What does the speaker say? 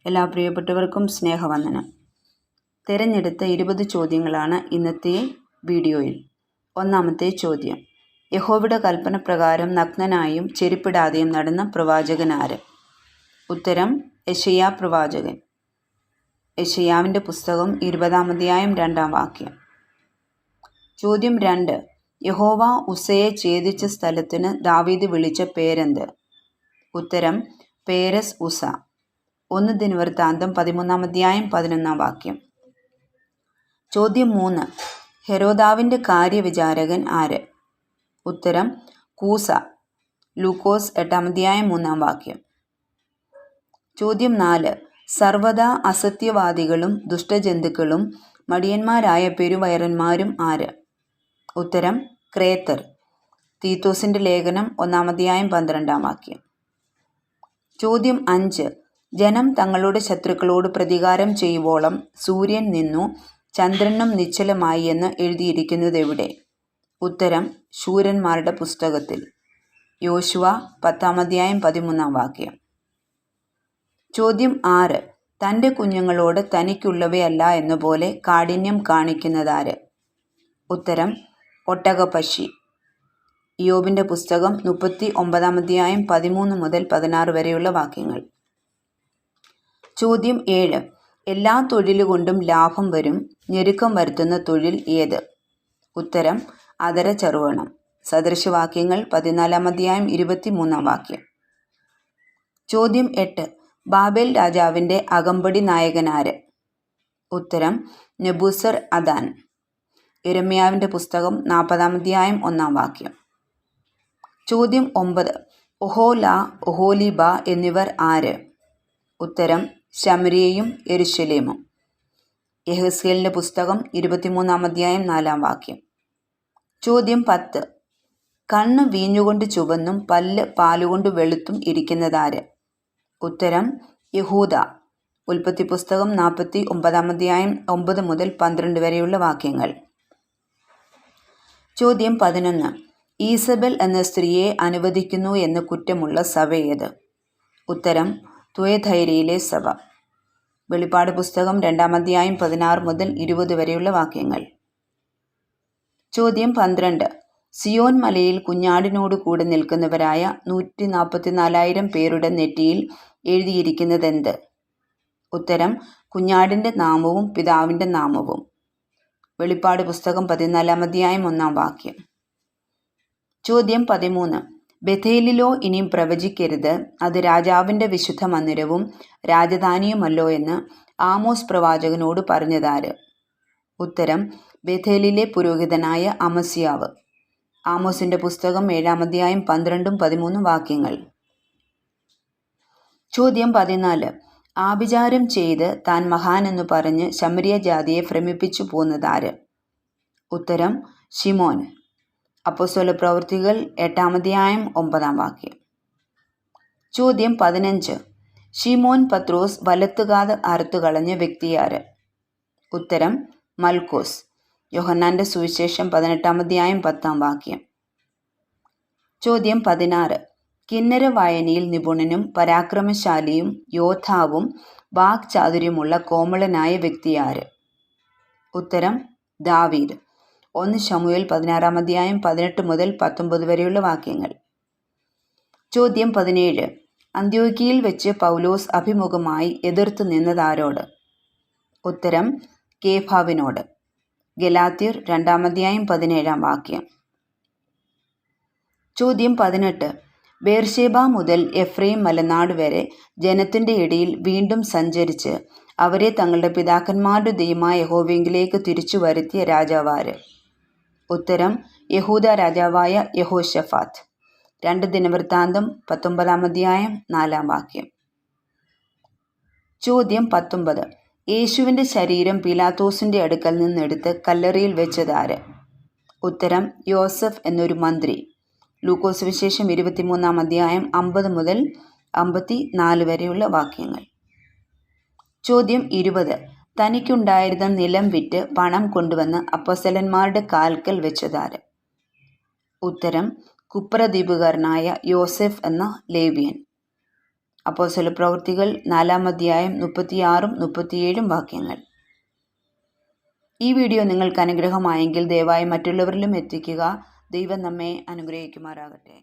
എല്ലാ പ്രിയപ്പെട്ടവർക്കും സ്നേഹവന്ദനം. തിരഞ്ഞെടുത്ത 20 ചോദ്യങ്ങളാണ് ഇന്നത്തെ വീഡിയോയിൽ. ഒന്നാമത്തെ ചോദ്യം: യഹോവയുടെ കൽപ്പന പ്രകാരം നഗ്നനായും ചെരുപ്പിടാതെയും നടന്ന പ്രവാചകൻ ആര്? ഉത്തരം: യെശയ്യാ പ്രവാചകൻ. യെശയ്യാവിൻ്റെ പുസ്തകം 20-ാം അധ്യായം 2-ാം വാക്യം. ചോദ്യം 2: യഹോവ ഉസ്സയെ ഛേദിച്ച സ്ഥലത്തിന് ദാവീദ് വിളിച്ച പേരെന്ത്? ഉത്തരം: പേരസ് ഉസ്സ. 1 ദിനവൃത്താന്തം 13-ാം അധ്യായം 11-ാം വാക്യം. ചോദ്യം 3: ഹെരോദാവിൻ്റെ കാര്യവിചാരകൻ ആര്? ഉത്തരം: കൂസ. ലൂക്കോസ് 8-ാം അധ്യായം 3-ാം വാക്യം. ചോദ്യം 4: സർവ്വദാ അസത്യവാദികളും ദുഷ്ടജന്തുക്കളും മടിയന്മാരായ പെരുവയറന്മാരും ആര്? ഉത്തരം: ക്രേത്തർ. തീത്തോസിൻ്റെ ലേഖനം 1-ാം അധ്യായം 12-ാം വാക്യം. ചോദ്യം 5: ജനം തങ്ങളുടെ ശത്രുക്കളോട് പ്രതികാരം ചെയ്യുവോളം സൂര്യൻ നിന്നു ചന്ദ്രനും നിശ്ചലമായി എന്ന് എഴുതിയിരിക്കുന്നതെവിടെ? ഉത്തരം: ശൂരന്മാരുടെ പുസ്തകത്തിൽ. യോശുവ 10-ാം അധ്യായം 13-ാം വാക്യം. ചോദ്യം 6: തൻ്റെ കുഞ്ഞുങ്ങളോട് തനിക്കുള്ളവയല്ല എന്നുപോലെ കാഠിന്യം കാണിക്കുന്നതാര്? ഉത്തരം: ഒട്ടകപ്പക്ഷി. ഇയ്യോബിൻ്റെ പുസ്തകം 39-ാം അധ്യായം 13 മുതൽ 16 വരെയുള്ള വാക്യങ്ങൾ. ചോദ്യം 7: എല്ലാ തൊഴിലുകൊണ്ടും ലാഭം വരും, ഞെരുക്കം വരുത്തുന്ന തൊഴിൽ ഏത്? ഉത്തരം: അധര ചർവണം. സദൃശവാക്യങ്ങൾ 14-ാം അധ്യായം 23-ാം വാക്യം. ചോദ്യം 8: ബാബേൽ രാജാവിൻ്റെ അകമ്പടി നായകനാര്? ഉത്തരം: നെബൂസർ അദാൻ. യിരെമ്യാവിൻ്റെ പുസ്തകം 40-ാം അധ്യായം 1-ാം വാക്യം. ചോദ്യം 9: ഒഹോല, ഒഹോലിബ എന്നിവർ ആര്? ഉത്തരം: ശമര്യയും യെരൂശലേമും. യെഹെസ്കേലിൻ്റെ പുസ്തകം 23-ാം അധ്യായം 4-ാം വാക്യം. ചോദ്യം 10: കണ്ണ് വീഞ്ഞുകൊണ്ട് ചുവന്നും പല്ല് പാലുകൊണ്ട് വെളുത്തും ഇരിക്കുന്നതാര്? ഉത്തരം: യഹൂദ. ഉൽപ്പത്തി പുസ്തകം 49-ാം അധ്യായം 9 മുതൽ 12 വരെയുള്ള വാക്യങ്ങൾ. ചോദ്യം 11: ഈസബൽ എന്ന സ്ത്രീയെ അനുവദിക്കുന്നു എന്ന് കുറ്റമുള്ള സഭ ഏത്? ഉത്തരം: തുയഥൈരയിലെ സഭ. വെളിപ്പാട് പുസ്തകം 2-ാം അധ്യായം 16 മുതൽ 20 വരെയുള്ള വാക്യങ്ങൾ. ചോദ്യം 12: സിയോൻ മലയിൽ കുഞ്ഞാടിനോട് കൂടെ നിൽക്കുന്നവരായ 144,000 പേരുടെ നെറ്റിയിൽ എഴുതിയിരിക്കുന്നതെന്ത്? ഉത്തരം: കുഞ്ഞാടിൻ്റെ നാമവും പിതാവിൻ്റെ നാമവും. വെളിപ്പാട് പുസ്തകം 14-ാം അധ്യായം 1-ാം വാക്യം. ചോദ്യം 13: ബഥേലിലോ ഇനിയും പ്രവചിക്കരുത്, അത് രാജാവിൻ്റെ വിശുദ്ധ മന്ദിരവും രാജധാനിയുമല്ലോ എന്ന് ആമോസ് പ്രവാചകനോട് പറഞ്ഞതാര്? ഉത്തരം: ബഥേലിലെ പുരോഹിതനായ അമസ്യാവ്. ആമോസിൻ്റെ പുസ്തകം 7-ാം അധ്യായം 12-ഉം 13-ഉം വാക്യങ്ങൾ. ചോദ്യം 14: ആഭിചാരം ചെയ്ത് താൻ മഹാൻ എന്നു പറഞ്ഞ് ശമര്യ ജാതിയെ ഭ്രമിപ്പിച്ചു പോന്നതാര്? ഉത്തരം: ശിമോൻ. അപ്പോസ്തലപ്രവൃത്തികൾ 8-ാം അധ്യായം 9-ാം വാക്യം. ചോദ്യം 15: ശിമോൻ പത്രോസ് വലത്തുകാത് അറുത്തുകളഞ്ഞ വ്യക്തിയാര്? ഉത്തരം: മൽക്കോസ്. യോഹന്നാൻ്റെ സുവിശേഷം 18-ാം അധ്യായം 10-ാം വാക്യം. ചോദ്യം 16: കിന്നര വായനയിൽ നിപുണനും പരാക്രമശാലിയും യോദ്ധാവും വാക്ചാതുര്യമുള്ള കോമളനായ വ്യക്തിയാര്? ഉത്തരം: ദാവീദ്. 1 ശമൂവേൽ 16-ാം അധ്യായം 18 മുതൽ 19 വരെയുള്ള വാക്യങ്ങൾ. ചോദ്യം 17: അന്ത്യോക്യയിൽ വെച്ച് പൗലോസ് അഭിമുഖമായി എതിർത്തു നിന്നതാരോട്? ഉത്തരം: കേഫാവിനോട്. ഗലാത്യർ 2-ാം അധ്യായം 17-ാം വാക്യം. ചോദ്യം 18: ബേർശേബ മുതൽ എഫ്രൈം മലനാട് വരെ ജനത്തിൻ്റെ ഇടയിൽ വീണ്ടും സഞ്ചരിച്ച് അവരെ തങ്ങളുടെ പിതാക്കന്മാരുടെ ദൈവമായ യഹോവയിലേക്ക് തിരിച്ചു വരുത്തിയ രാജാവാര്? ഉത്തരം: യഹൂദ രാജാവായ യഹോശഫാത്ത്. 2 ദിനവൃത്താന്തം 19-ാം അധ്യായം 4-ാം വാക്യം. ചോദ്യം 19: യേശുവിൻ്റെ ശരീരം പീലാത്തോസിൻ്റെ അടുക്കൽ നിന്നെടുത്ത് കല്ലറയിൽ വെച്ചതാര്? ഉത്തരം: യോസഫ് എന്നൊരു മന്ത്രി. ലൂക്കോസ് സുവിശേഷം 23-ാം അധ്യായം 50 മുതൽ 54 വരെയുള്ള വാക്യങ്ങൾ. ചോദ്യം 20: തനിക്കുണ്ടായിരുന്ന നിലം വിറ്റ് പണം കൊണ്ടുവന്ന് അപ്പോസ്തലന്മാരുടെ കാൽക്കൽ വെച്ചതാര്? ഉത്തരം: കുപ്രദ്വീപുകാരനായ യോസെഫ് എന്ന ലേവ്യൻ. അപ്പോസ്തലപ്രവൃത്തികൾ 4-ാം അധ്യായം 36-ഉം 37-ഉം വാക്യങ്ങൾ. ഈ വീഡിയോ നിങ്ങൾക്ക് അനുഗ്രഹമായെങ്കിൽ ദയവായി മറ്റുള്ളവരിലും എത്തിക്കുക. ദൈവം നമ്മെ അനുഗ്രഹിക്കുമാറാകട്ടെ.